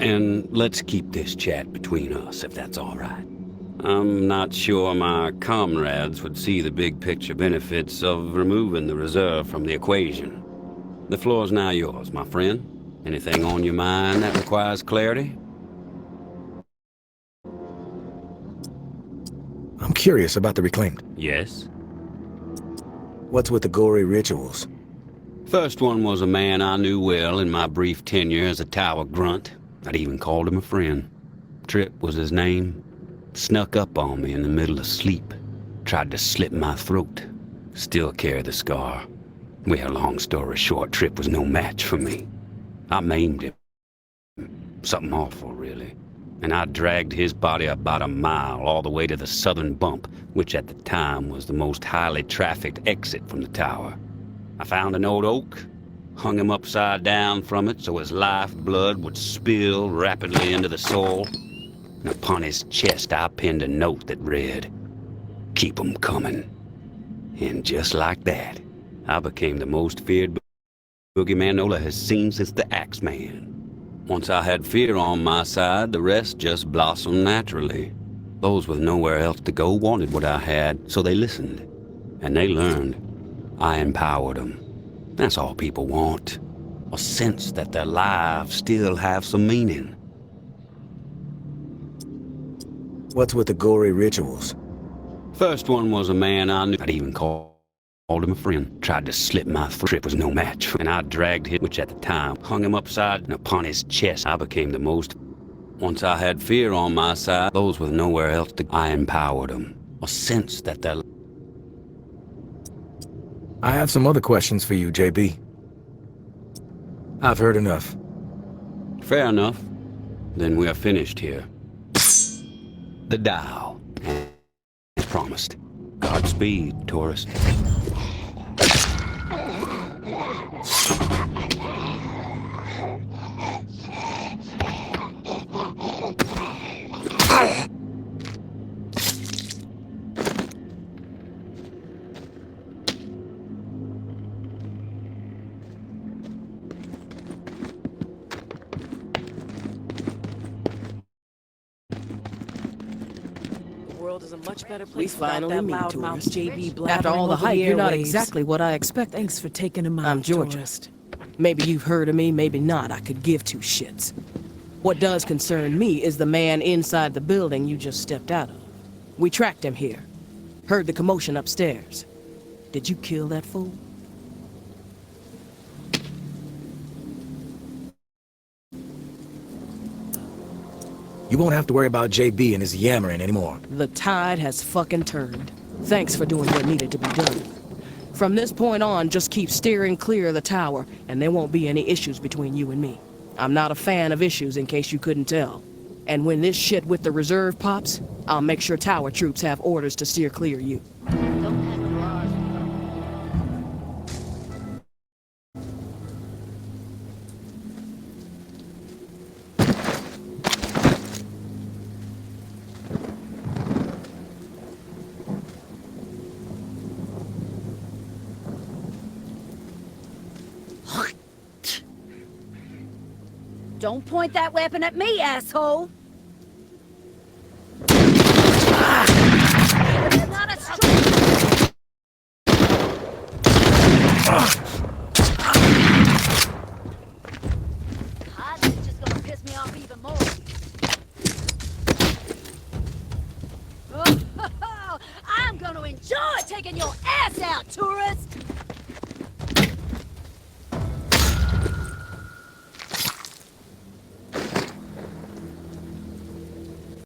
And let's keep this chat between us, if that's all right. I'm not sure my comrades would see the big picture benefits of removing the reserve from the equation. The floor's now yours, my friend. Anything on your mind that requires clarity? I'm curious about the Reclaimed. Yes? What's with the gory rituals? First one was a man I knew well in my brief tenure as a tower grunt. I'd even called him a friend. Tripp was his name. Snuck up on me in the middle of sleep. Tried to slit my throat. Still carry the scar. Well, long story short, Tripp was no match for me. I maimed him. Something awful, really. And I dragged his body about a mile all the way to the southern bump, which at the time was the most highly trafficked exit from the tower. I found an old oak, hung him upside down from it so his lifeblood would spill rapidly into the soil. And upon his chest I pinned a note that read, "Keep 'em coming." And just like that, I became the most feared boogeyman Nola has seen since the Axeman. Once I had fear on my side, the rest just blossomed naturally. Those with nowhere else to go wanted what I had, so they listened. And they learned. I empowered them. That's all people want. A sense that their lives still have some meaning. What's with the gory rituals? First one was a man I knew. I'd even called him a friend. Tried to slit my throat. Tripp was no match. And I dragged him, which at the time hung him upside, and upon his chest I became the most. Once I had fear on my side, those with nowhere else to go, I empowered them. A sense that their... I have some other questions for you, JB. I've heard enough. Fair enough. Then we are finished here. The dial. As promised. Godspeed, tourist. Is a much better We place finally meet, loudmouth tourist. JB blabbering After all the over hype, you're not airwaves. exactly what I expected. Thanks for taking a mile. I'm Georgia. Tourist. Maybe you've heard of me, maybe not. I could give two shits. What does concern me is the man inside the building you just stepped out of. We tracked him here. Heard the commotion upstairs. Did you kill that fool? You won't have to worry about JB and his yammering anymore. The tide has fucking turned. Thanks for doing what needed to be done. From this point on, just keep steering clear of the tower, and there won't be any issues between you and me. I'm not a fan of issues, in case you couldn't tell. And when this shit with the reserve pops, I'll make sure tower troops have orders to steer clear of you. Don't point that weapon at me, asshole! You're not a strong... God, this is just gonna piss me off even more. I'm gonna enjoy taking your ass out, tourist!